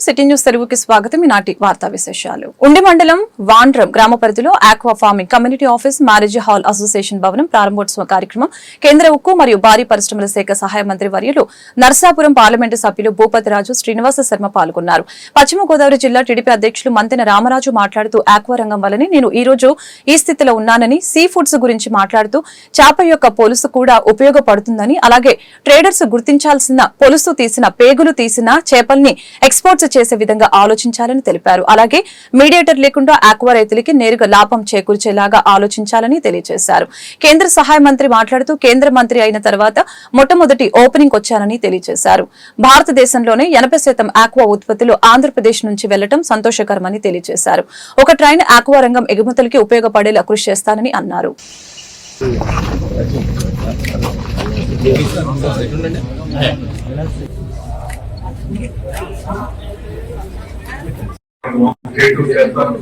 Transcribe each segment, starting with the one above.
City news తెలుగుకి స్వాగతం. ఈనాటి వార్తా విశేషాలు. ఉండి మండలం వాండ్రం గ్రామ పరిధిలో aqua farming community office marriage hall association భవనం ప్రారంభోత్సవ కార్యక్రమం కేంద్ర ఉక్కు మరియు భారీ పరిశ్రమల శాఖ సహాయ మంత్రి వర్యులు నర్సాపురం పార్లమెంటు సభ్యులు భూపతిరాజు శ్రీనివాస శర్మ పాల్గొన్నారు. పశ్చిమ గోదావరి జిల్లా టీడీపీ అధ్యక్షులు మంతెన రామరాజు మాట్లాడుతూ ఆక్వా రంగం వల్లనే నేను ఈ రోజు ఈ స్థితిలో ఉన్నానని, సీ ఫుడ్స్ గురించి మాట్లాడుతూ చేప యొక్క పొలుసు కూడా ఉపయోగపడుతుందని, అలాగే ట్రేడర్స్ గుర్తించాల్సిన పొలుసు తీసిన, పేగులు తీసిన చేపల్ని ఎక్స్పోర్ట్స్ చేసే విధంగా ఆలోచించాలని తెలిపారు. అలాగే మీడియేటర్ లేకుండా ఆక్వా రైతులకి నేరుగా లాభం చేకూర్చేలాగా ఆలోచించాలని తెలియజేశారు. కేంద్ర సహాయ మంత్రి మాట్లాడుతూ కేంద్ర మంత్రి అయిన తర్వాత మొట్టమొదటి ఓపెనింగ్ వచ్చానని తెలియజేశారు. భారతదేశంలోనే 80% ఆక్వా ఉత్పత్తులు ఆంధ్రప్రదేశ్ నుంచి వెళ్లడం సంతోషకరమని తెలియజేశారు. ఒక ట్రైన్ ఆక్వా రంగం ఎగుమతులకి ఉపయోగపడేలా కృషి చేస్తానని అన్నారు.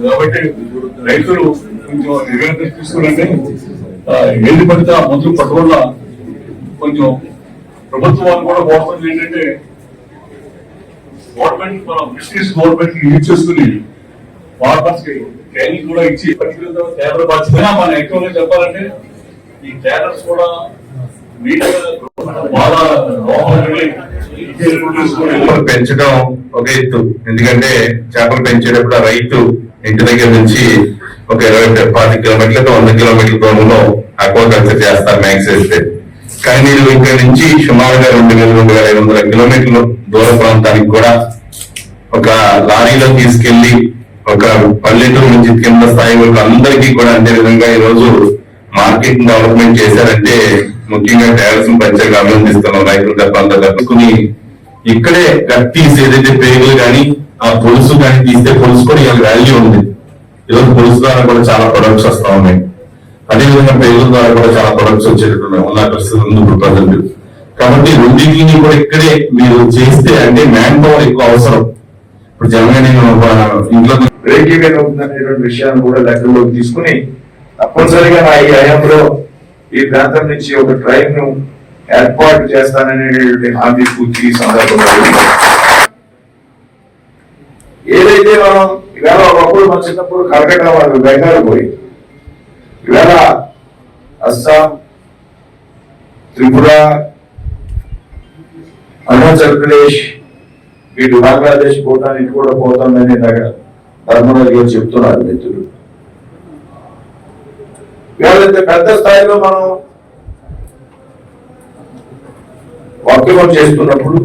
కాబట్టి రైతులు కొంచెం నివేదిక తీసుకురండి. ఏది పడితే ఆ మందులు పట్టువల్ల కొంచెం ప్రభుత్వాలు కూడా బాగుంటుంది. ఏంటంటే గవర్నమెంట్ మన బ్రిటిష్ గవర్నమెంట్ యూజ్ చేసుకుని ఫార్మర్స్ కి ట్రైనింగ్ కూడా ఇచ్చి కేంద్ర బాధ్యత మన ఎక్కువగా చెప్పాలంటే ఈ ట్రేడర్స్ కూడా బాగా పెంచడం ఒక ఎత్తు. ఎందుకంటే చేపలు పెంచేటప్పుడు రైతు ఇంటి దగ్గర నుంచి ఒక 20-40 కిలోమీటర్లతో 100 కిలోమీటర్ల దూరంలో అక్వాకల్చర్ చేస్తారు మ్యాక్స్ వేస్తే. కానీ మీరు ఇక్కడ నుంచి సుమారుగా 2,000-2,500 కిలోమీటర్ల దూర ప్రాంతానికి కూడా ఒక లారీలో తీసుకెళ్లి ఒక పల్లెటూరు నుంచి కింద స్థాయి వరకు అందరికీ కూడా అందే విధంగా ఈ రోజు మార్కెటింగ్ డెవలప్మెంట్ చేశారంటే ముఖ్యంగా ట్రేడర్స్ పంచాయతీ అభినందిస్తున్నాం. రైతులు తప్పంతా కలుసుకుని ఇక్కడే గట్టీస్ ఏదైతే పేగులు కానీ ఆ పొలుసు కానీ తీస్తే పొలుసు కూడా ఇవాళ వాల్యూ ఉంది. ఈరోజు పొలుసు ద్వారా కూడా చాలా ప్రొడక్ట్స్ వస్తా ఉన్నాయి. అదేవిధంగా పేగుల ద్వారా కూడా చాలా ప్రొడక్ట్స్ వచ్చేటట్టున్నాయి ఉన్న పరిస్థితి ఉంది ఇప్పుడు ప్రజెంట్. కాబట్టి రెండింటిని కూడా ఇక్కడే మీరు చేస్తే అంటే మ్యాన్ పవర్ ఎక్కువ అవసరం. ఇప్పుడు జనగా నేను ఇంట్లో బ్రేక్ ఈవెన్ అవుతుందనేటువంటి విషయాన్ని కూడా లెక్కలోకి తీసుకుని తప్పనిసరిగా నా ఈ హయాంలో ఈ ప్రాంతం నుంచి ఒక ట్రైన్ ను ఏర్పాటు చేస్తాననేటువంటి హామీ పూర్తి సందర్భంగా ఏదైతే మనం ఇవాళ ఒకప్పుడు మన చిన్నప్పుడు కలకట్టా వాళ్ళు బెంగాల్ పోయి ఇవాళ అస్సాం, త్రిపుర, అరుణాచల్ ప్రదేశ్, ఇటు బంగ్లాదేశ్ భూటాన్ ఇటు కూడా పోతామని ధర్మరాజు గారు చెప్తున్నారు మిత్రులు. ఇవాళ పెద్ద స్థాయిలో మనం వర్తకం చేస్తున్నప్పుడు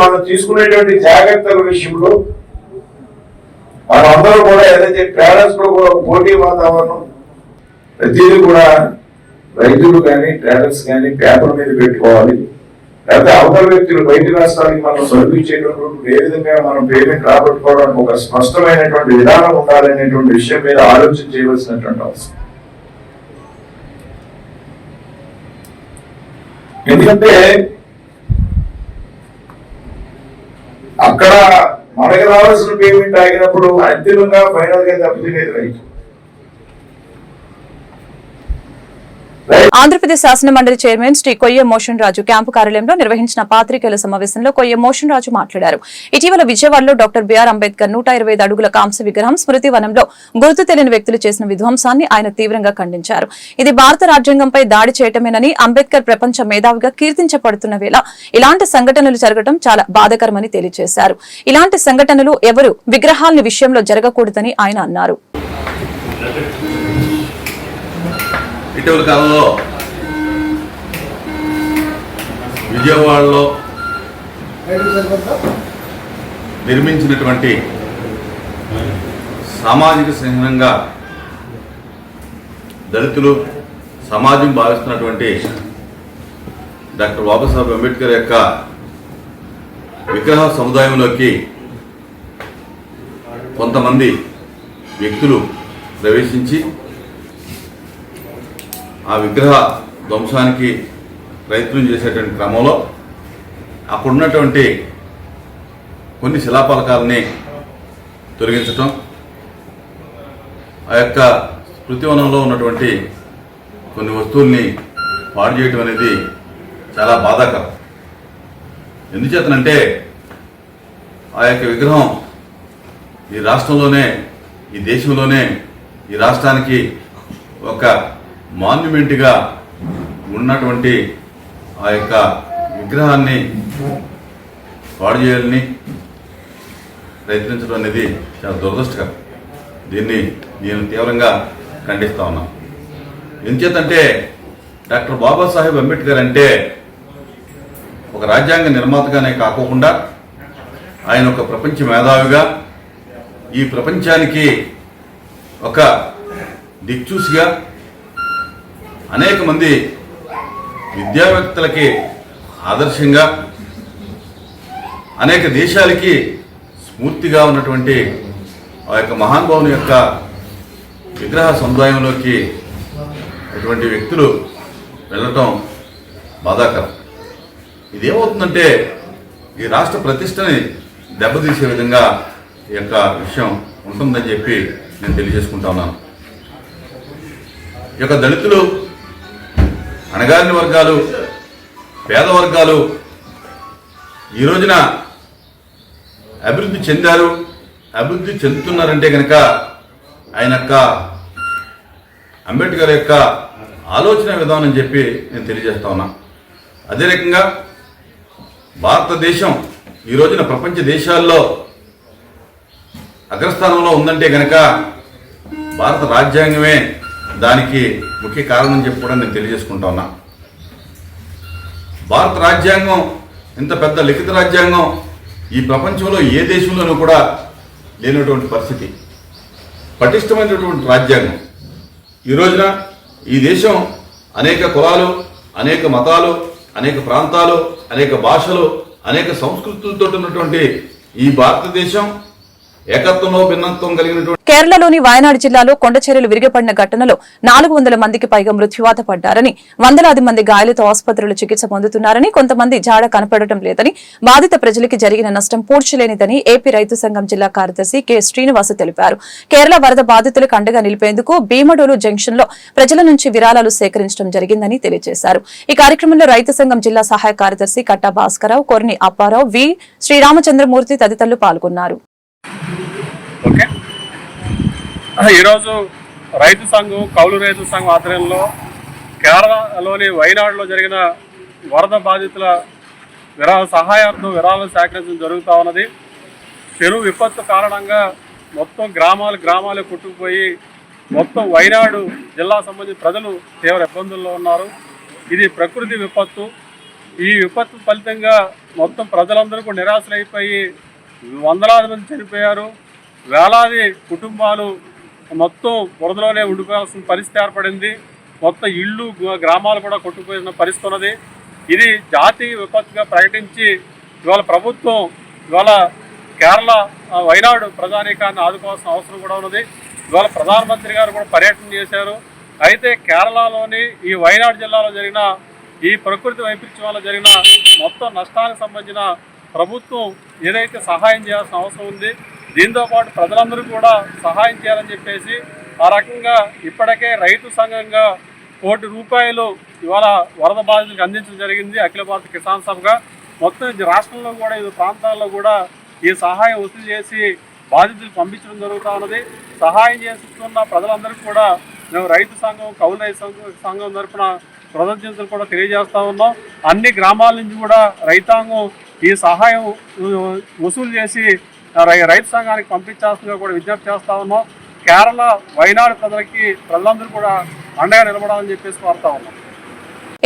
మనం తీసుకునేటువంటి జాగ్రత్తల విషయంలో మనందరూ కూడా ఏదైతే ట్రేడర్స్ లో కూడా పోటీ వాతావరణం ప్రతిదీ కూడా రైతులు కానీ ట్రేడర్స్ కానీ పేపర్ మీద పెట్టుకోవాలి. లేకపోతే అవతల వ్యక్తులు బయట రాష్ట్రానికి మనం సమర్పించేటటువంటి ఏ విధంగా మనం పేమెంట్ రాబట్టుకోవడానికి ఒక స్పష్టమైనటువంటి విధానం ఉండాలనేటువంటి విషయం మీద ఆలోచన చేయవలసినటువంటి అవసరం. ఎందుకంటే అక్కడ మనకి రావాల్సిన పేమెంట్ ఆగినప్పుడు అంతిమంగా ఫైనల్ గా దెబ్బతినేది రైతు. ఆంధ్రప్రదేశ్ శాసన మండలి చైర్మన్ శ్రీ కొయ్య మోషన్ రాజు క్యాంపు కార్యాలయంలో నిర్వహించిన పాత్రికేయుల సమావేశంలో కొయ్య మోషన్ రాజు మాట్లాడారు. ఇటీవల విజయవాడలో డాక్టర్ బిఆర్ అంబేద్కర్ 125 అడుగుల కాంస్య విగ్రహం స్మృతి వనంలో గుర్తు తెలియని వ్యక్తులు చేసిన విధ్వంసాన్ని ఆయన తీవ్రంగా ఖండించారు. ఇది భారత రాజ్యాంగంపై దాడి చేయటమేనని, అంబేద్కర్ ప్రపంచ మేధావిగా కీర్తించబడుతున్న వేళ ఇలాంటి సంఘటనలు జరగడం చాలా బాధాకరమని తెలియజేశారు. ఇలాంటి సంఘటనలు ఎవరు విగ్రహాల విషయంలో జరగకూడదని ఆయన అన్నారు. ఇటీవల కాలంలో విజయవాడలో నిర్మించినటువంటి సామాజిక చిహ్నంగా దళితులు సమాజం భావిస్తున్నటువంటి డాక్టర్ బాబాసాహెబ్ అంబేద్కర్ యొక్క విగ్రహ సముదాయంలోకి కొంతమంది వ్యక్తులు ప్రవేశించి ఆ విగ్రహ ధ్వంసానికి ప్రయత్నం చేసేటువంటి క్రమంలో అక్కడున్నటువంటి కొన్ని శిలాఫలకాలని తొలగించటం, ఆ యొక్క స్మృతివనంలో ఉన్నటువంటి కొన్ని వస్తువుల్ని పాడు చేయటం అనేది చాలా బాధాకరం. ఎందుచేతనంటే ఆ యొక్క విగ్రహం ఈ రాష్ట్రంలోనే, ఈ దేశంలోనే, ఈ రాష్ట్రానికి ఒక మాన్యుమెంట్గా ఉన్నటువంటి ఆ యొక్క విగ్రహాన్ని పాడు చేయాలని ప్రయత్నించడం అనేది చాలా దురదృష్టకరం. దీన్ని నేను తీవ్రంగా ఖండిస్తా ఉన్నాను. ఎంచేతంటే డాక్టర్ బాబాసాహెబ్ అంబేద్కర్ అంటే ఒక రాజ్యాంగ నిర్మాతగానే కాకుండా ఆయన ఒక ప్రపంచ మేధావిగా, ఈ ప్రపంచానికి ఒక దిక్చూసిగా, అనేక మంది విద్యావేత్తలకి ఆదర్శంగా, అనేక దేశాలకి స్ఫూర్తిగా ఉన్నటువంటి ఆ యొక్క మహానుభావుని యొక్క విగ్రహ సముదాయంలోకి అటువంటి వ్యక్తులు వెళ్ళటం బాధాకరం. ఇదేమవుతుందంటే ఈ రాష్ట్ర ప్రతిష్టని దెబ్బతీసే విధంగా ఈ యొక్క విషయం ఉంటుందని చెప్పి నేను తెలియజేసుకుంటా ఉన్నాను. ఈ యొక్క దళితులు, అణగారిన వర్గాలు, పేద వర్గాలు ఈ రోజున అభివృద్ధి చెందారు, అభివృద్ధి చెందుతున్నారంటే కనుక ఆయన యొక్క అంబేద్కర్ యొక్క ఆలోచన విధానం అని చెప్పి నేను తెలియజేస్తా ఉన్నా. అదే రకంగా భారతదేశం ఈ రోజున ప్రపంచ దేశాల్లో అగ్రస్థానంలో ఉందంటే కనుక భారత రాజ్యాంగమే దానికి ముఖ్య కారణం చెప్పి కూడా నేను తెలియజేసుకుంటా ఉన్నా. భారత రాజ్యాంగం ఇంత పెద్ద లిఖిత రాజ్యాంగం ఈ ప్రపంచంలో ఏ దేశంలోనూ కూడా లేనటువంటి పరిస్థితి. పటిష్టమైనటువంటి రాజ్యాంగం. ఈ రోజున ఈ దేశం అనేక కులాలు, అనేక మతాలు, అనేక ప్రాంతాలు, అనేక భాషలు, అనేక సంస్కృతులతో ఉన్నటువంటి ఈ భారతదేశం ఏకత్వంలో భిన్నత్వం కలిగినటువంటి కేరళలోని వయనాడు జిల్లాలో కొండచర్యలు విరిగిపడిన ఘటనలో 400 మందికి పైగా మృత్యువాత పడ్డారని, వందలాది మంది గాయాలతో ఆసుపత్రులు చికిత్స పొందుతున్నారని, కొంతమంది జాడ కనపడటం లేదని, బాధిత ప్రజలకి జరిగిన నష్టం పూడ్చలేనిదని ఏపీ రైతు సంఘం జిల్లా కార్యదర్శి కె శ్రీనివాస్ తెలిపారు. కేరళ వరద బాధితులకు అండగా నిలిపేందుకు భీమడోలు జంక్షన్ లో ప్రజల నుంచి విరాళాలు సేకరించడం జరిగిందని తెలియజేశారు. ఈ కార్యక్రమంలో రైతు సంఘం జిల్లా సహాయ కార్యదర్శి కట్టా భాస్కరరావు, కొర్ని అప్పారావు, వి శ్రీరామచంద్రమూర్తి తదితరులు పాల్గొన్నారు. ఓకే, ఈరోజు రైతు సంఘం, కౌలు రైతు సంఘం ఆధ్వర్యంలో కేరళలోని వయనాడులో జరిగిన వరద బాధితుల సహాయార్థం విరాళాలు సేకరించడం జరుగుతూ ఉన్నది. చెరువు విపత్తు కారణంగా మొత్తం గ్రామాలు కొట్టుకుపోయి మొత్తం వయనాడు జిల్లా సంబంధించిన ప్రజలు తీవ్ర ఇబ్బందుల్లో ఉన్నారు. ఇది ప్రకృతి విపత్తు. ఈ విపత్తు ఫలితంగా మొత్తం ప్రజలందరూ కూడా నిరాశలైపోయి వందలాది మంది చనిపోయారు. వేలాది కుటుంబాలు మొత్తం బురదలోనే ఉండిపోవాల్సిన పరిస్థితి ఏర్పడింది. మొత్తం ఇళ్ళు, గ్రామాలు కూడా కొట్టుకుపోయిన పరిస్థితి ఉన్నది. ఇది జాతీయ విపత్తుగా ప్రకటించి ఇవాళ ప్రభుత్వం కేరళ వయనాడు ప్రజానీకాన్ని ఆదుకోవాల్సిన అవసరం కూడా ఉన్నది. ఇవాళ ప్రధానమంత్రి గారు కూడా పర్యటన చేశారు. అయితే కేరళలోని ఈ వయనాడు జిల్లాలో జరిగిన ఈ ప్రకృతి వైపరీత్యం వల్ల జరిగిన మొత్తం నష్టానికి సంబంధించిన ప్రభుత్వం ఏదైతే సహాయం చేయాల్సిన అవసరం ఉంది, దీంతోపాటు ప్రజలందరూ కూడా సహాయం చేయాలని చెప్పేసి ఆ రకంగా ఇప్పటికే రైతు సంఘంగా ₹1 కోటి ఇవాళ వరద బాధితులకు అందించడం జరిగింది. అఖిల భారత కిసాన్ సభగా మొత్తం రాష్ట్రంలో కూడా వివిధ ప్రాంతాల్లో కూడా ఈ సహాయం వసూలు చేసి బాధితులకు పంపించడం జరుగుతూ ఉన్నది. సహాయం చేస్తున్న ప్రజలందరికీ కూడా మేము రైతు సంఘం, కౌలు రైతు సంఘం తరఫున కృతజ్ఞతలు కూడా తెలియజేస్తా ఉన్నాం. అన్ని గ్రామాల నుంచి కూడా రైతాంగం ఈ సహాయం వసూలు చేసి రైతు సంఘానికి పంపించాల్సిందిగా కూడా విజ్ఞప్తి చేస్తా ఉన్నాం. కేరళ వయనాడు ప్రజలందరూ కూడా అండగా నిలబడాలని చెప్పేసి కోరుతా ఉన్నాం.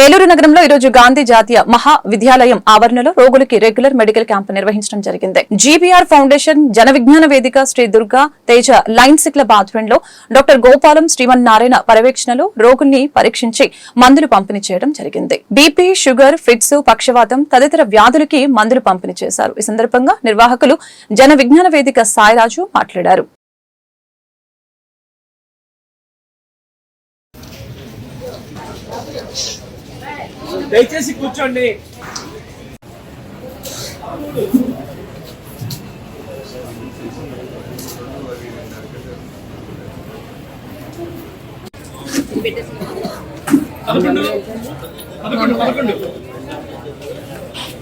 ఏలూరు నగరంలో ఈరోజు గాంధీ జాతీయ మహావిద్యాలయం ఆవరణలో రోగులకి రెగ్యులర్ మెడికల్ క్యాంపు నిర్వహించడం జరిగింది. జీబీఆర్ ఫౌండేషన్, జన విజ్ఞాన వేదిక, శ్రీ దుర్గా తేజ లయన్స్ క్లబ్ ఆధ్వర్యంలో డాక్టర్ గోపాలం శ్రీమన్నారాయణ పర్యవేక్షణలో రోగుల్ని పరీక్షించి మందులు పంపిణీ చేయడం జరిగింది. బీపీ, షుగర్, ఫిట్స్, పక్షవాతం తదితర వ్యాధులకి మందులు పంపిణీ చేశారు. ఈ సందర్భంగా నిర్వాహకులు జన విజ్ఞాన వేదిక సాయిరాజు మాట్లాడారు. దయచేసి కూర్చోండి.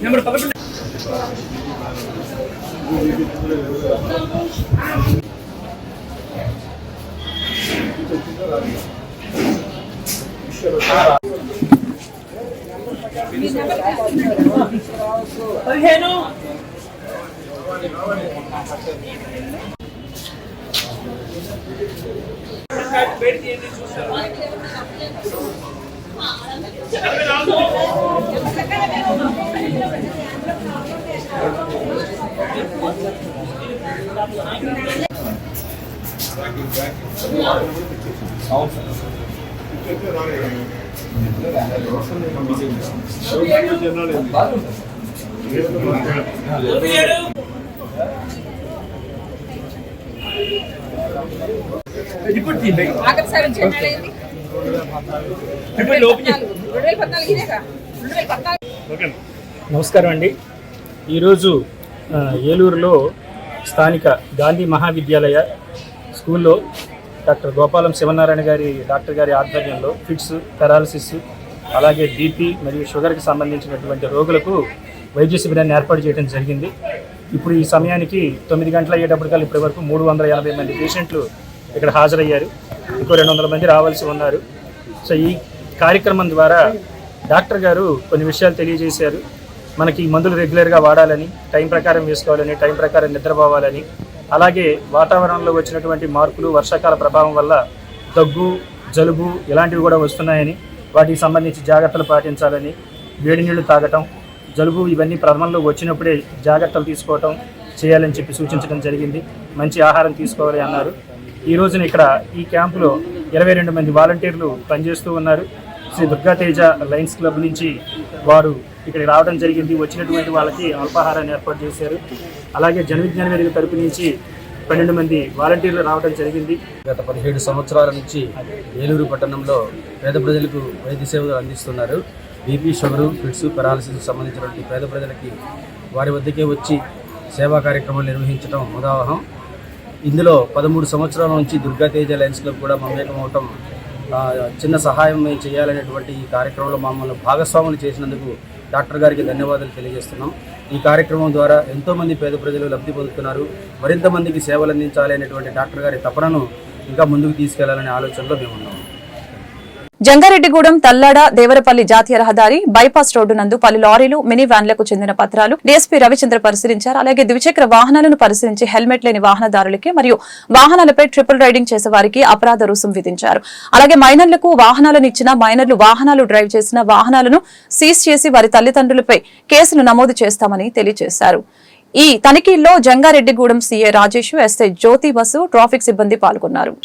నెంబర్ 11 నమస్కారం అండి. ఈరోజు ఏలూరులో స్థానిక గాంధీ మహావిద్యాలయ స్కూల్లో డాక్టర్ గోపాలం శివనారాయణ డాక్టర్ గారి ఆధ్వర్యంలో ఫిట్స్, పెరాలసిస్, అలాగే బీపీ మరియు షుగర్కి సంబంధించినటువంటి రోగులకు వైద్య శిబిరాన్ని ఏర్పాటు చేయడం జరిగింది. ఇప్పుడు ఈ సమయానికి 9 గంటలు అయ్యేటప్పటికల్లా ఇప్పటి వరకు 380 మంది పేషెంట్లు ఇక్కడ హాజరయ్యారు. ఇంకో 200 మంది రావాల్సి ఉన్నారు. సో ఈ కార్యక్రమం ద్వారా డాక్టర్ గారు కొన్ని విషయాలు తెలియజేశారు. మనకి మందులు రెగ్యులర్గా వాడాలని, టైం ప్రకారం వేసుకోవాలని, టైం ప్రకారం నిద్రపోవాలని, అలాగే వాతావరణంలో వచ్చినటువంటి మార్పులు, వర్షాకాల ప్రభావం వల్ల దగ్గు, జలుబు ఇలాంటివి కూడా వస్తున్నాయని, వాటికి సంబంధించి జాగ్రత్తలు పాటించాలని, వేడి నీళ్లు తాగటం, జలుబు ఇవన్నీ ప్రథమంలో వచ్చినప్పుడే జాగ్రత్తలు తీసుకోవటం చేయాలని చెప్పి సూచించడం జరిగింది. మంచి ఆహారం తీసుకోవాలి అన్నారు. ఈ రోజున ఇక్కడ ఈ క్యాంపులో 22 మంది వాలంటీర్లు పనిచేస్తూ ఉన్నారు. శ్రీ దుర్గాతేజ లయన్స్ క్లబ్ నుంచి వారు ఇక్కడికి రావడం జరిగింది. వచ్చినటువంటి వాళ్ళకి అల్పాహారాన్ని ఏర్పాటు చేశారు. అలాగే జనవిజ్ఞాన వేదిక తరపు నుంచి 12 మంది వాలంటీర్లు రావడం జరిగింది. గత 17 సంవత్సరాల నుంచి ఏలూరు పట్టణంలో పేద ప్రజలకు వైద్య సేవలు అందిస్తున్నారు. బీపీ, షుగరు, ఫిట్స్, పెరాలసిస్ సంబంధించినటువంటి పేద ప్రజలకి వారి వద్దకే వచ్చి సేవా కార్యక్రమాలు నిర్వహించడం ఉదాహరణ. ఇందులో 13 సంవత్సరాల నుంచి దుర్గాతేజ లయన్స్ క్లబ్ కూడా మమేకం అవటం, చిన్న సహాయం మేము చేయాలనేటువంటి ఈ కార్యక్రమంలో మమ్మల్ని భాగస్వాములు చేసినందుకు డాక్టర్ గారికి ధన్యవాదాలు తెలియజేస్తున్నాం. ఈ కార్యక్రమం ద్వారా ఎంతోమంది పేద ప్రజలు లబ్ధి పొందుతున్నారు. మరింత మందికి సేవలు అందించాలి అనేటువంటి డాక్టర్ గారి తపనను ఇంకా ముందుకు తీసుకెళ్లాలనే ఆలోచనలో మేము ఉన్నాము. జంగారెడ్డిగూడెం తల్లాడ దేవరపల్లి జాతీయ రహదారి బైపాస్ రోడ్డు నందు పలు లారీలు, మినీ వ్యాన్లకు చెందిన పత్రాలు డీఎస్పీ రవిచంద్ర పరిశీలించారు. అలాగే ద్విచక్ర వాహనాలను పరిశీలించి హెల్మెట్ లేని వాహనదారులకి మరియు వాహనాలపై ట్రిపుల్ రైడింగ్ చేసే వారికి అపరాధ రుసుం విధించారు. అలాగే మైనర్లకు వాహనాలను ఇచ్చిన, మైనర్లు వాహనాలు డ్రైవ్ చేసిన వాహనాలను సీజ్ చేసి వారి తల్లిదండ్రులపై కేసులు నమోదు చేస్తామని తెలియజేశారు. ఈ తనిఖీల్లో జంగారెడ్డిగూడెం సీఏ రాజేష్, ఎస్ఐ జ్యోతి బసు, ట్రాఫిక్ సిబ్బంది పాల్గొన్నారు.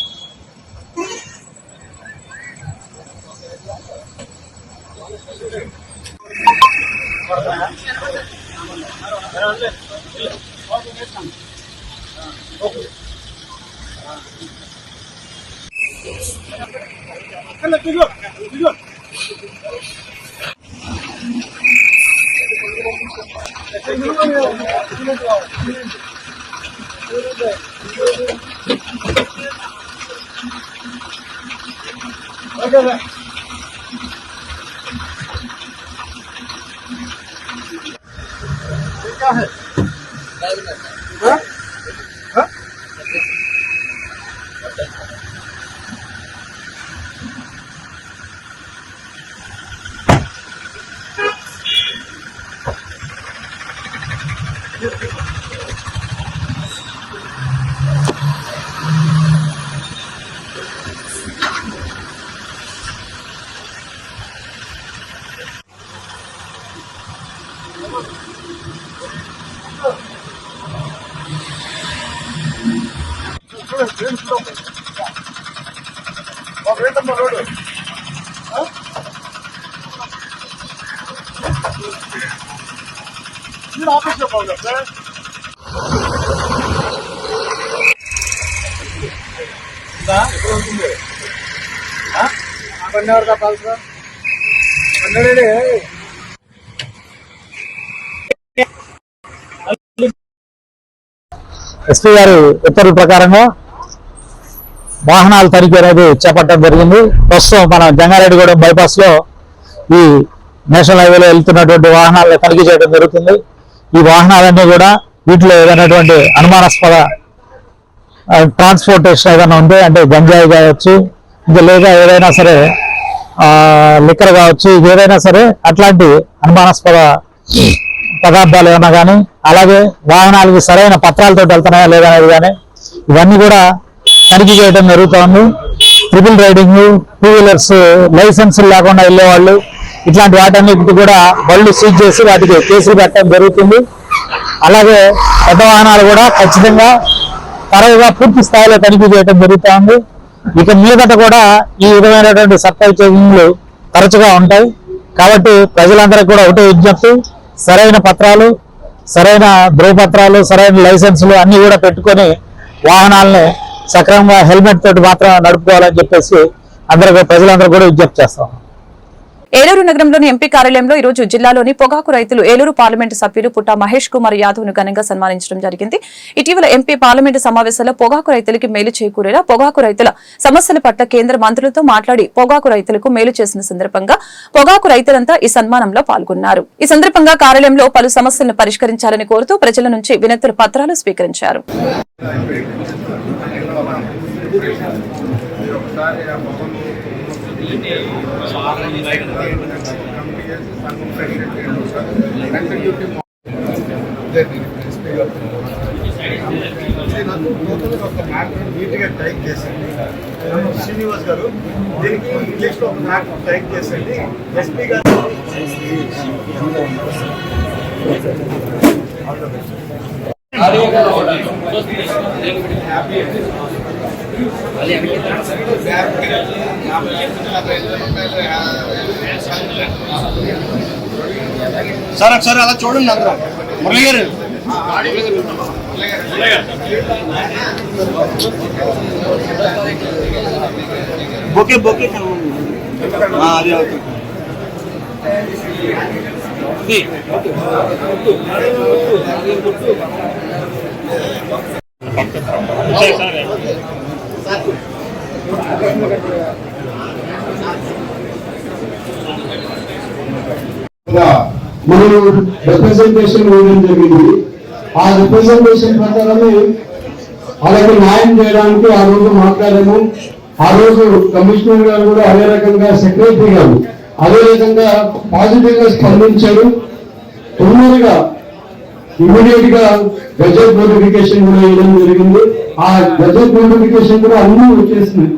ఎస్పీ గారి ఉత్తర్వుల ప్రకారంగా వాహనాల తనిఖీ అనేది చేపట్టడం జరిగింది. ప్రస్తుతం మన జంగారెడ్డిగూడెం బైపాస్ లో ఈ నేషనల్ హైవేలో వెళ్తున్నటువంటి వాహనాలను తనిఖీ చేయడం జరుగుతుంది. ఈ వాహనాలన్నీ కూడా వీటిలో ఏదైనటువంటి అనుమానాస్పద ట్రాన్స్పోర్టేషన్ ఏదైనా ఉంటే, అంటే గంజాయి కావచ్చు, ఇంకా లేదా ఏదైనా సరే లిక్కర్ కావచ్చు, ఇది ఏదైనా సరే అట్లాంటి అనుమానాస్పద పదార్థాలు ఏమన్నా కానీ, అలాగే వాహనాలకి సరైన పత్రాలతో వెళ్తున్నాయా లేదా అనేది కానీ ఇవన్నీ కూడా తనిఖీ చేయడం జరుగుతుంది. ట్రిపుల్ రైడింగ్, 2 వీలర్స్ లైసెన్సులు లేకుండా వెళ్ళేవాళ్ళు, ఇట్లాంటి వాటన్నిటి కూడా బళ్ళు సీజ్ చేసి వాటికి కేసులు పెట్టడం జరుగుతుంది. అలాగే పెద్ద వాహనాలు కూడా ఖచ్చితంగా తరచుగా పూర్తి స్థాయిలో తనిఖీ చేయడం జరుగుతుంది. ఇక మీదట కూడా ఈ విధమైనటువంటి సర్ప్రైజ్ చెకింగ్లు తరచుగా ఉంటాయి. కాబట్టి ప్రజలందరికీ కూడా ఒకటే విజ్ఞప్తి, సరైన పత్రాలు, సరైన ధృవపత్రాలు, సరైన లైసెన్సులు అన్ని కూడా పెట్టుకొని వాహనాలని సక్రమంగా హెల్మెట్ తోటి మాత్రం నడుపుకోవాలని చెప్పేసి ప్రజలందరూ కూడా విజ్ఞప్తి చేస్తాం. ఏలూరు నగరంలోని ఎంపీ కార్యాలయంలో ఈ రోజు జిల్లాలోని పొగాకు రైతులు ఏలూరు పార్లమెంటు సభ్యులు పుట్ట మహేష్ కుమార్ యాదవ్ ను ఘనంగా సన్మానించడం జరిగింది. ఇటీవల ఎంపీ పార్లమెంటు సమావేశంలో పొగాకు రైతులకి మేలు చేకూరేలా పొగాకు రైతుల సమస్యల పట్ల కేంద్ర మంత్రులతో మాట్లాడి పొగాకు రైతులకు మేలు చేసిన సందర్భంగా పొగాకు రైతులంతా ఈ సన్మానంలో పాల్గొన్నారు. ఈ సందర్భంగా కార్యాలయంలో పలు సమస్యలను పరిష్కరించాలని కోరుతూ ప్రజల నుంచి వినతుల పత్రాలు స్వీకరించారు. శ్రీనివాస్ గారు దీనికి ఇంగ్లీష్ లో ఒక మ్యాప్ టైప్ చేసండి. ఎస్పీ గారు సార్ ఒకసారి అలా చూడండి. అందరూ మురళి గారు బొకే బొకే అది అవుతుంది. మనం రిప్రజెంటేషన్ ఇవ్వడం జరిగింది. ఆ రిప్రజెంటేషన్ ప్రకారమే అలాగే న్యాయం చేయడానికి ఆ రోజు మాట్లాడాము. ఆ రోజు కమిషనర్ గారు కూడా అదే రకంగా, సెక్రటరీ గారు అదే రకంగా పాజిటివ్ గా స్పందించారు. తొందరగా ఇమీడియట్ గా గజెట్ నోటిఫికేషన్ కూడా ఇవ్వడం జరిగింది. ఆ గజెట్ నోటిఫికేషన్ కూడా అన్ని వచ్చేసినాయి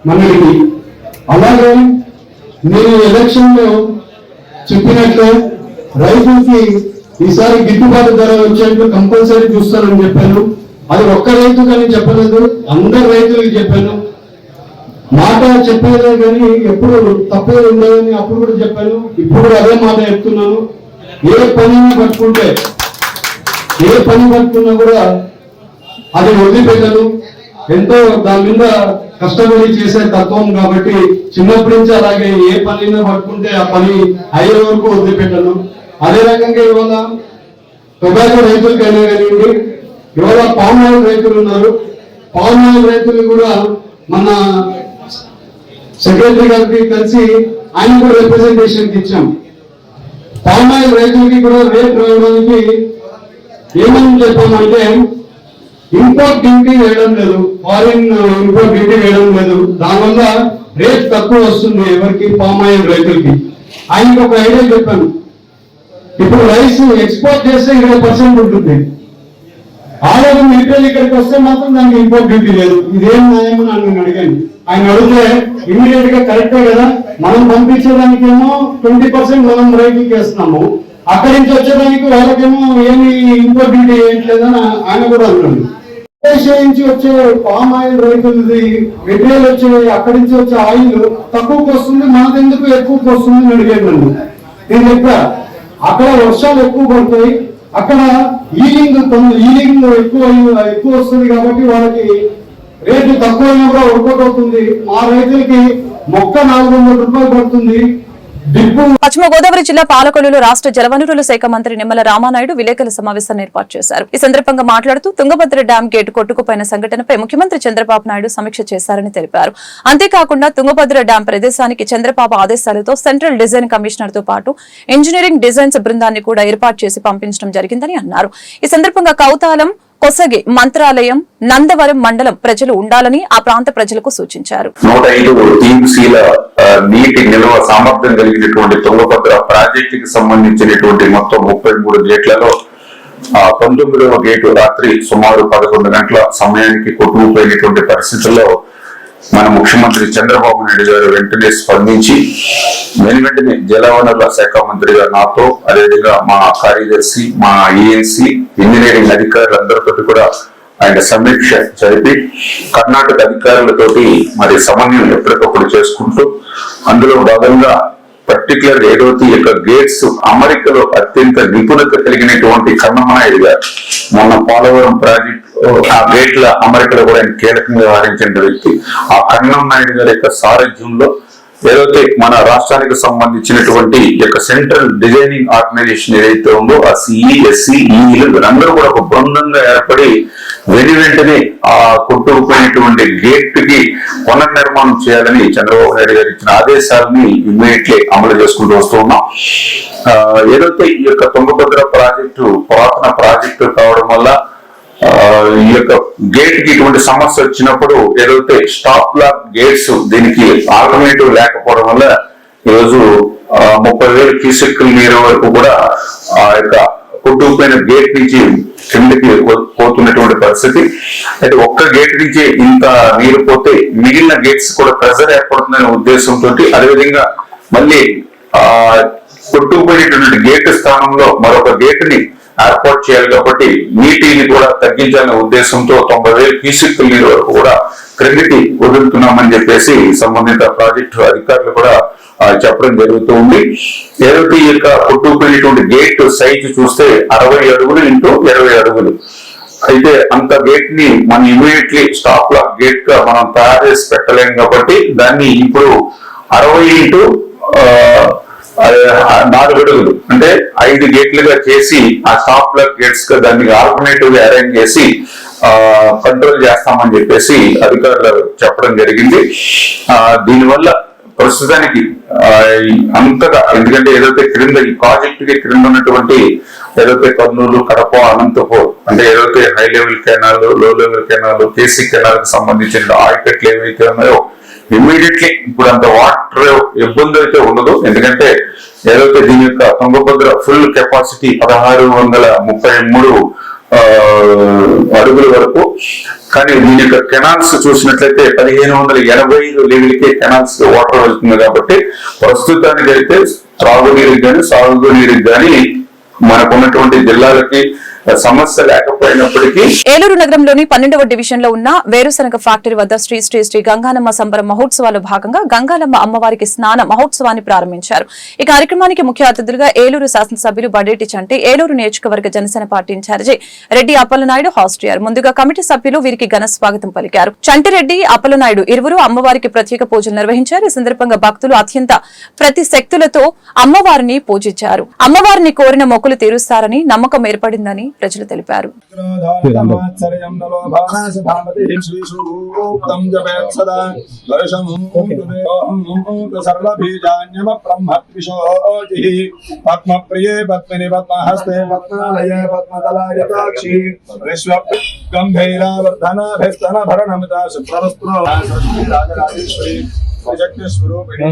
మనకి. అలాగే నేను ఎలక్షన్ లో చెప్పినట్లు రైతులకి ఈసారి గిట్టుబాటు ధర వచ్చేట్లు కంపల్సరీ చూస్తానని చెప్పాను. అది ఒక్క రైతు కానీ చెప్పలేదు, అందరు రైతులకి చెప్పాను. మాట చెప్పేదే కానీ ఎప్పుడు తప్పే ఉండదని అప్పుడు కూడా చెప్పాను, ఇప్పుడు కూడా అదే మాట చెప్తున్నాను. ఏ పని పట్టుకున్నా కూడా అది వదిలిపెట్టను. ఎంతో దాని మీద కష్టపడి చేసే తత్వం కాబట్టి చిన్నప్పటి నుంచి అలాగే ఏ పనిని పట్టుకుంటే ఆ పని అయ్యే వరకు వదిలిపెట్టను. అదే రకంగా ఇవాళ టొబాకో రైతులకైనా కానివ్వండి, ఇవాళ పామ్ ఆయిల్ రైతులు ఉన్నారు. పామ్ ఆయిల్ రైతులు కూడా మన సెక్రటరీ గారికి కలిసి ఆయన కూడా రిప్రజెంటేషన్ ఇచ్చాం. పామ్ ఆయిల్ రైతులకి కూడా రేట్ రావడానికి ఏమని చెప్పామంటే ఇంపోర్ట్ డ్యూటీ వేయడం లేదు, ఫారిన్ ఇంపోర్ట్ డ్యూటీ వేయడం లేదు. దానివల్ల రేట్ తక్కువ వస్తుంది ఎవరికి, పామ్ ఆయిల్ రైతులకి. ఆయనకి ఒక ఐడియా చెప్పాను. ఇప్పుడు రైస్ ఎక్స్పోర్ట్ చేస్తే 20% ఉంటుంది. ఆలోచన మెటీరియల్ ఇక్కడికి వస్తే మాత్రం దానికి ఇంపోర్ట్ డ్యూటీ లేదు. ఇదేం న్యాయం అని నేను అడిగాను. ఆయన అడిగితే ఇమీడియట్ గా కరెక్టే కదా, మనం పంపించేదానికేమో 20% మనం రైతులకి వేస్తున్నాము, అక్కడి నుంచి వచ్చేదానికి వాళ్ళకేమో ఏమి ఇంపోర్ట్ డ్యూటీ వేయట్లేదని ఆయన కూడా అన్నాడు. దేశం నుంచి వచ్చే పామ్ ఆయిల్ రైతులది మెటీరియల్ వచ్చే అక్కడి నుంచి వచ్చే ఆయిల్ తక్కువకి వస్తుంది, మనది ఎందుకు ఎక్కువకి వస్తుంది అని అడిగాను నన్ను. నేను చెప్పా అక్కడ వర్షాలు ఎక్కువ పడతాయి, అక్కడ ఈలింగ్ ఎక్కువ వస్తుంది కాబట్టి వాళ్ళకి రేటు తక్కువ కూడా వర్కౌట్ అవుతుంది. మా రైతులకి మొక్క 400 రూపాయలు పడుతుంది, పశ్చిమ గోదావరి జిల్లా పాలకొల్లులో రాష్ట్ర జలవనరుల శాఖ మంత్రి నిమ్మల రామానాయుడు విలేకరుల సమావేశాన్ని ఏర్పాటు చేశారు. ఈ సందర్భంగా మాట్లాడుతూ తుంగభద్ర డ్యాం గేటు కొట్టుకుపోయిన సంఘటనపై ముఖ్యమంత్రి చంద్రబాబు నాయుడు సమీక్ష చేశారని తెలిపారు. అంతేకాకుండా తుంగభద్ర డ్యాం ప్రదేశానికి చంద్రబాబు ఆదేశాలతో సెంట్రల్ డిజైన్ కమిషనర్ తో పాటు ఇంజనీరింగ్ డిజైన్స్ బృందాన్ని కూడా ఏర్పాటు చేసి పంపించడం జరిగిందని అన్నారు. ఈ సందర్భంగా కౌతాలం, కొసగి, మంత్రాలయం, నందవరం మండలం ప్రజలు ఉండాలని ఆ ప్రాంత ప్రజలకు సూచించారు. 105 టీఎంసీల నీటి నిల్వ సామర్థ్యం కలిగినటువంటి తుంగభద్ర ప్రాజెక్టుకి సంబంధించినటువంటి మొత్తం 33 గేట్లలో 19వ గేటు రాత్రి సుమారు 11 గంటల సమయానికి కొట్టుకుపోయినటువంటి పరిస్థితుల్లో మన ముఖ్యమంత్రి చంద్రబాబు నాయుడు గారు వెంటనే స్పందించి వెంటనే జలవనరుల శాఖ మంత్రిగా నాతో, అదేవిధంగా మా కార్యదర్శి, మా ఈఎన్సీ, ఇంజనీరింగ్ అధికారులందరితో కూడా ఆయన సమీక్ష జరిపి కర్ణాటక అధికారులతోటి మరి సమన్వయం ఎప్పటికప్పుడు చేసుకుంటూ అందులో భాగంగా పర్టికులర్ ఏదైతే ఈ యొక్క గేట్స్ అమరికలో అత్యంత నిపుణత కలిగినటువంటి కన్నమనాయుడు గారు మొన్న పోలవరం ప్రాజెక్ట్ ఆ గేట్ల అమరికలో కూడా ఆయన కీలకంగా వ్యవహరించిన వ్యక్తి. ఆ కన్నమనాయుడు గారి యొక్క సారథ్యంలో ఏదైతే మన రాష్ట్రానికి సంబంధించినటువంటి యొక్క సెంట్రల్ డిజైనింగ్ ఆర్గనైజేషన్ ఏదైతే ఉందో ఆ సిఈ, ఎస్సీ, ఈఈలు వీరందరూ కూడా ఒక బృందంగా ఏర్పడి వెంటనే ఆ కొట్టుకుపోయినటువంటి గేట్ కి పునర్నిర్మాణం చేయాలని చంద్రబాబు నాయుడు గారు ఇచ్చిన ఆదేశాలని ఇమ్మీడియట్లీ అమలు చేసుకుంటూ వస్తూ ఉన్నాం. ఏదైతే ఈ యొక్క తుంగభద్ర ప్రాజెక్టు పురాతన ప్రాజెక్టు కావడం వల్ల ఈ యొక్క గేట్ కి ఇటువంటి సమస్య వచ్చినప్పుడు ఏదైతే స్టాప్ లాక్ గేట్స్ దీనికి ఆల్టర్నేటివ్ లేకపోవడం వల్ల ఈరోజు 30,000 క్యూసెక్కుల నీరు వరకు కూడా ఆ యొక్క కొట్టుకుపోయిన గేట్ నుంచి కిందకి పోతున్నటువంటి పరిస్థితి. అయితే ఒక్క గేట్ నుంచి ఇంత నీరు పోతే మిగిలిన గేట్స్ కూడా ప్రెజర్ ఏర్పడుతుందనే ఉద్దేశంతో అదేవిధంగా మళ్ళీ కొట్టుకుపోయినటువంటి గేట్ స్థానంలో మరొక గేట్ ని ఏర్పాటు చేయాలి కాబట్టి నీటిని కూడా తగ్గించాలనే ఉద్దేశంతో 90,000 క్యూసెక్కుల నీరు వరకు కూడా క్రెడిట్ వదులుతున్నామని చెప్పేసి సంబంధిత ప్రాజెక్టు అధికారులు కూడా చెప్పడం జరుగుతూ ఉంది. ఏదైతే ఈ యొక్క కొట్టుకుపోయినటువంటి గేట్ సైజు చూస్తే 60 అడుగులు ఇంటూ 20 అడుగులు. అయితే అంత గేట్ ని మనం ఇమీడియట్లీ స్టాప్ లాక్ గేట్ గా మనం తయారు చేసి పెట్టలేం కాబట్టి దాన్ని ఇప్పుడు 60 ఇంటూ 4 అడుగులు అంటే 5 గేట్లుగా చేసి ఆ స్టాప్ లాక్ గేట్స్ గా దాన్ని ఆల్టర్నేటివ్ గా అరేంజ్ చేసి కంట్రోల్ చేస్తామని చెప్పేసి అధికారులు చెప్పడం జరిగింది. దీనివల్ల ప్రస్తుతానికి అంతగా ఎందుకంటే ఏదైతే క్రింద ఈ ప్రాజెక్ట్ కి క్రింద ఉన్నటువంటి ఏదైతే కర్నూలు, కడప, అనంతపూర్ అంటే ఏదైతే హై లెవెల్ కెనాల్, లో లెవెల్ కెనాల్, కేసీ కెనాల్ కి సంబంధించిన ఆయకట్లు ఏవైతే ఉన్నాయో ఇమ్మీడియట్లీ ఇప్పుడు అంత వాటర్ ఇబ్బంది అయితే ఉండదు. ఎందుకంటే ఏదైతే దీని యొక్క తుంగభద్ర ఫుల్ కెపాసిటీ 1633 అడుగుల వరకు. కానీ దీని యొక్క కెనాల్స్ చూసినట్లయితే 1585 లెవెల్కే కెనాల్స్ వాటర్ వెళ్తుంది కాబట్టి ప్రస్తుతానికి అయితే త్రాగునీరుకి కానీ సాగునీరుకి కానీ మనకున్నటువంటి జిల్లాలకి సమస్య లేకపోయినప్పటికీ ఏలూరు నగరంలోని 12వ డివిజన్ లో ఉన్న వేరుశనగ ఫ్యాక్టరీ వద్ద శ్రీ శ్రీ శ్రీ గంగానమ్మ సంబరం మహోత్సవాల్లో భాగంగా గంగానమ్మ అమ్మవారికి స్నాన మహోత్సవాన్ని ప్రారంభించారు. ఈ కార్యక్రమానికి ముఖ్య అతిథులుగా ఏలూరు శాసనసభ్యులు బడేటి చంటి, ఏలూరు నియోజకవర్గ జనసేన పార్టీ ఇన్ఛార్జి రెడ్డి అప్పలనాయుడు హాజరయ్యారు. ముందుగా కమిటీ సభ్యులు వీరికి ఘన స్వాగతం పలికారు. చంటిరెడ్డి, అప్పలనాయుడు ఇరువురు అమ్మవారికి ప్రత్యేక పూజలు నిర్వహించారు. ఈ సందర్భంగా భక్తులు అత్యంత ప్రతి శక్తులతో అమ్మవారిని పూజించారు. అమ్మవారిని కోరిన మొక్కులు తీరుస్తారని నమ్మకం ఏర్పడిందని ప్రజలు తెలిపారు. పద్మప్రియే పద్మిని పద్మహస్తే పద్మాలయ పద్మదలాయతాక్షి గంభీరావర్ధనాభిస్తన భరణమిత శుభ్రవస్త్రో రాజరాజేశ్వరి ప్రజజ్ఞ స్వరూపిణి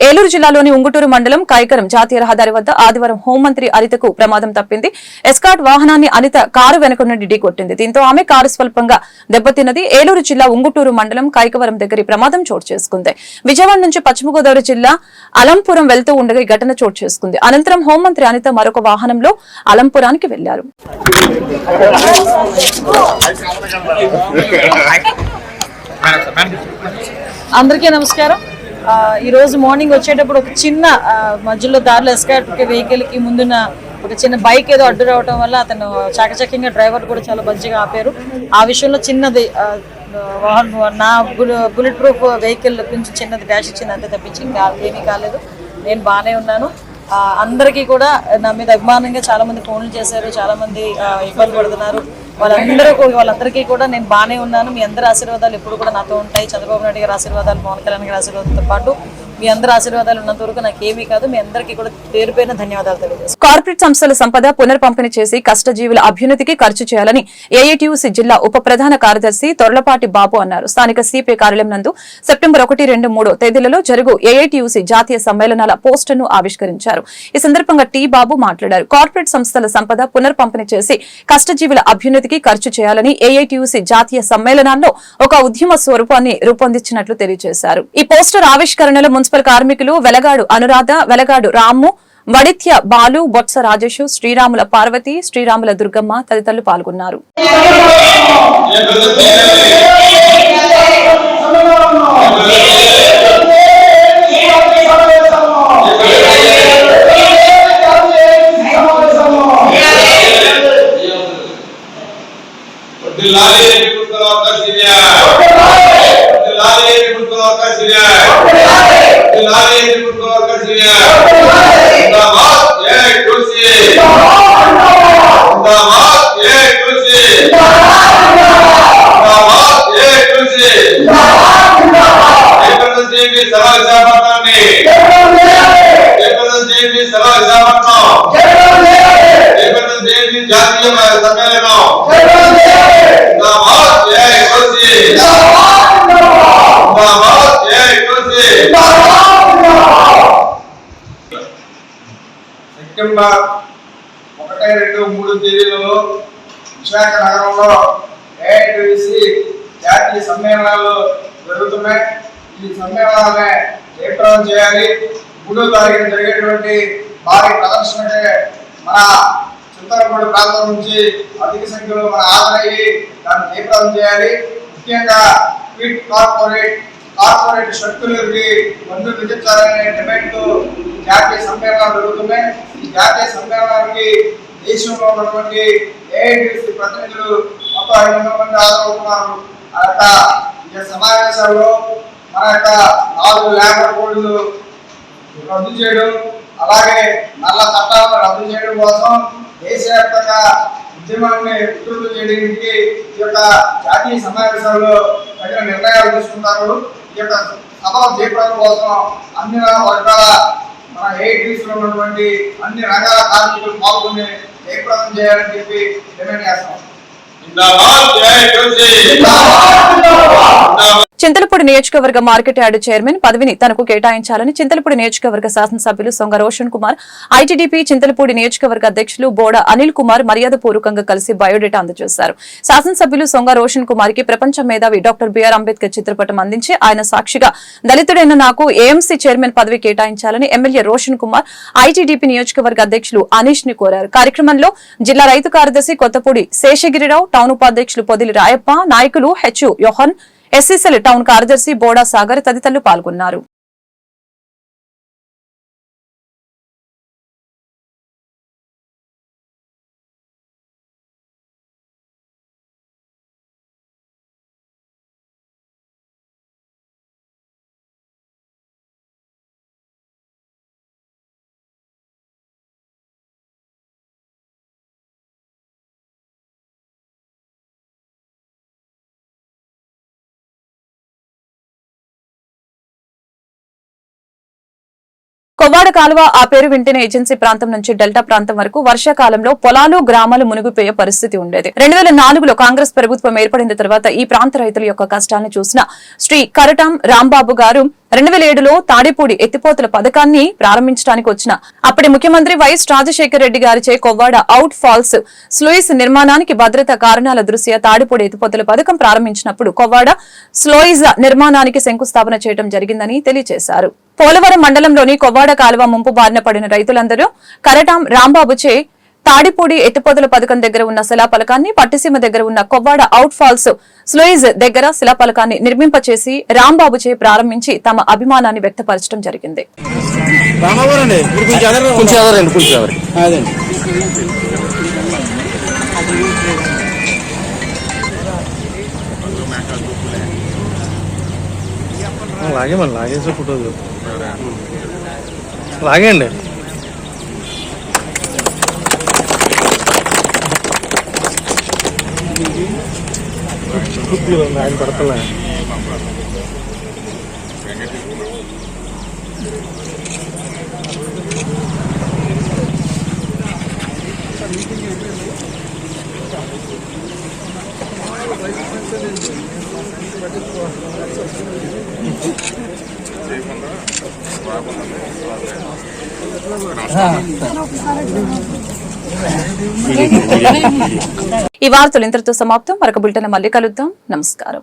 ఏలూరు జిల్లాలోని ఉంగుటూరు మండలం కైకరం జాతీయ రహదారి వద్ద ఆదివారం హోంమంత్రి అనితకు ప్రమాదం తప్పింది. ఎస్కాట్ వాహనాన్ని అనిత కారు వెనుక నుండి ఢీకొట్టింది. దీంతో ఆమె కారు స్వల్పంగా దెబ్బతిన్నది. ఏలూరు జిల్లా ఉంగుటూరు మండలం కైకవరం దగ్గర ప్రమాదం చోటు చేసుకుంది. విజయవాడ నుంచి పశ్చిమ గోదావరి జిల్లా అలంపురం వెళ్తూ ఉండగా ఈ ఘటన చోటు చేసుకుంది. అనంతరం హోంమంత్రి అనిత మరొక వాహనంలో అలంపురానికి వెళ్లారు. అందరికీ నమస్కారం. ఈ రోజు మార్నింగ్ వచ్చేటప్పుడు ఒక చిన్న మధ్యలో దారిలో ఎస్కాట్ వెహికల్ కి ముందున్న ఒక చిన్న బైక్ ఏదో అడ్డు రావడం వల్ల అతను చాకచక్యంగా డ్రైవర్ కూడా చాలా మంచిగా ఆపారు. ఆ విషయంలో చిన్నది నా బుల్లెట్ ప్రూఫ్ వెహికల్ కొంచెం చిన్నది డాష్ ఇచ్చింది, అంతే తప్పించి ఇంకా ఏమీ కాలేదు. నేను బాగానే ఉన్నాను. అందరికీ కూడా నా మీద అభిమానంగా చాలా మంది ఫోన్లు చేశారు, చాలా మంది ఇబ్బంది పడుతున్నారు. వాళ్ళందరికీ కూడా నేను బాగానే ఉన్నాను. మీ అందరి ఆశీర్వాదాలు ఎప్పుడు కూడా నాతో ఉంటాయి. చంద్రబాబు నాయుడు గారి ఆశీర్వాదాలు, పవన్ కళ్యాణ్ గారి ఆశీర్వాదంతో పాటు మీ అందరి ఆశీర్వాదాలు ఉన్నంత వరకు నాకు ఏమీ కాదు. మీ అందరికీ కూడా పేరు పేరున ధన్యవాదాలు తెలియజేస్తాను. కార్పొరేట్ సంస్థల సంపద పునర్పంపిణీ చేసి కష్టజీవుల అభ్యున్నతికి ఖర్చు చేయాలని ఏఐటీయూసీ జిల్లా ఉప ప్రధాన కార్యదర్శి తొర్లపాటి బాబు అన్నారు. స్థానిక సిపిఐ కార్యాలయం నందు సెప్టెంబర్ 1, 2, 3 తేదీలలో జరుగు ఏఐటీయూసీ జాతీయ సమ్మేళనాల పోస్టర్ను ఆవిష్కరించారు. ఈ సందర్భంగా టి బాబు మాట్లాడారు. కార్పొరేట్ సంస్థల సంపద పునర్పంపిణీ చేసి కష్టజీవుల అభ్యున్నతికి ఖర్చు చేయాలని ఏఐటీయూసీ జాతీయ సమ్మేళనాల్లో ఒక ఉద్యమ స్వరూపాన్ని రూపొందించినట్లు తెలియజేశారు. ఈ పోస్టర్ ఆవిష్కరణలో మున్సిపల్ కార్మికులు వెలగాడు అనురాధ, వెలగాడు రాము, వడిత్య బాలు, బొత్స రాజేషు, శ్రీరాముల పార్వతి, శ్రీరాముల దుర్గమ్మ తదితరులు పాల్గొన్నారు. సెప్టెంబర్ 1, 2, 3 తేదీలలో విశాఖ నగరంలో ఏఐటీయూసీ జాతీయ సమ్మేళనాలు జరుగుతున్నాయి. ఈ సమ్మేళనాన్ని జయప్రదం చేయాలి. 3వ తారీఖున జరిగేటువంటి భారీ ప్రదర్శనకే మన చింతలపూడి ప్రాంతం నుంచి అధిక సంఖ్యలో మన హాజరయ్యి దాన్ని జయప్రదం చేయాలి. ముఖ్యంగా క్విట్ కార్పొరేట్ శక్తులకి మందు విధించాలనే డిమాండ్తో జాతీయ సమ్మేళనాలు జరుగుతున్నాయి. ఈ జాతీయ సమ్మేళనానికి దేశంలో ఉన్నటువంటి ఏఐటీయూసీ ప్రతినిధులు మొత్తం 500 మంది హాజరవుతున్నారు. ఆ యొక్క ఈ సమావేశాల్లో మన యొక్క 4 లేబర్ కోడ్లు రద్దు చేయడం, అలాగే నల్ల చట్టాలను రద్దు చేయడం కోసం దేశవ్యాప్తంగా ఉద్యమాన్ని ఉధృతం చేయడానికి ఈ యొక్క జాతీయ సమావేశాల్లో తగిన నిర్ణయాలు తీసుకుంటారు. ఈ యొక్క సభల జయప్రదం కోసం అన్ని వర్గాల మన ఏఐటీయూసీలో ఉన్నటువంటి అన్ని రంగాల కార్మికులు పాల్గొని జయప్రదం చేయాలని చెప్పి డిమాండ్ చేస్తాం. చింతలపూడి నియోజకవర్గ మార్కెట్ యార్డు చైర్మన్ పదవిని తనకు కేటాయించాలని చింతలపూడి నియోజకవర్గ శాసనసభ్యులు సొంగ రోషన్ కుమార్, ఐటీడీపీ చింతలపూడి నియోజకవర్గ అధ్యక్షులు బోడ అనిల్ కుమార్ మర్యాదపూర్వకంగా కలిసి బయోడేటా అందజేశారు. శాసనసభ్యులు సొంగ రోషన్ కుమార్ కి ప్రపంచ మేధావి డాక్టర్ బిఆర్ అంబేద్కర్ చిత్రపటం అందించి ఆయన సాక్షిగా దళితుడైన నాకు ఏఎంసీ చైర్మన్ పదవి కేటాయించాలని ఎమ్మెల్యే రోషన్ కుమార్ ఐటీడీపీ నియోజకవర్గ అధ్యక్షులు అనీష్ ని కోరారు. కార్యక్రమంలో జిల్లా రైతు కార్యదర్శి కొత్తపూడి శేషగిరిరావు, టౌన్ ఉపాధ్యక్షులు పొదిలి రాయప్ప, నాయకులు హెచ్ యోహన్, ఎస్సీసీఎల్ టౌన్ కార్యదర్శి బోడా సాగర్ తదితరులు పాల్గొన్నారు. కొవ్వాడ కాలువ ఆ పేరు వింటేనే ఏజెన్సీ ప్రాంతం నుంచి డెల్టా ప్రాంతం వరకు వర్షాకాలంలో పొలాలు, గ్రామాలు మునిగిపోయే పరిస్థితి ఉండేది. 2004లో కాంగ్రెస్ ప్రభుత్వం ఏర్పడిన తర్వాత ఈ ప్రాంత రైతుల యొక్క కష్టాలను చూసిన శ్రీ కరటం రాంబాబు గారు 2007లో తాడిపూడి ఎత్తిపోతల పథకాన్ని ప్రారంభించడానికి వచ్చిన అప్పటి ముఖ్యమంత్రి వైఎస్ రాజశేఖర రెడ్డి గారిచే కొవ్వాడ అవుట్ ఫాల్స్ స్లూయిస్ నిర్మాణానికి భద్రతా కారణాల దృష్ట్యా తాడిపూడి ఎత్తిపోతల పథకం ప్రారంభించినప్పుడు కొవ్వాడ స్లూయిస్ నిర్మాణానికి శంకుస్థాపన చేయడం జరిగిందని తెలియజేశారు. పోలవరం మండలంలోని కొవ్వాడ కాలువ ముంపు బారిన పడిన రైతులందరూ కరటాం రాంబాబుచే తాడిపూడి ఎత్తిపోతల పథకం దగ్గర ఉన్న శిలాఫలకాన్ని, పట్టిసీమ దగ్గర ఉన్న కొవ్వాడ అవుట్ ఫాల్స్ స్లూయిస్ దగ్గర శిలాఫలకాన్ని నిర్మింపచేసి రాంబాబుచే ప్రారంభించి తమ అభిమానాన్ని వ్యక్తపరచడం జరిగింది. లాగండి ఆయన పడతలే ఈ వార్తలు ఇంతటితో సమాప్తం. మరొక బులెటిన్ మళ్ళీ కలుద్దాం. నమస్కారం.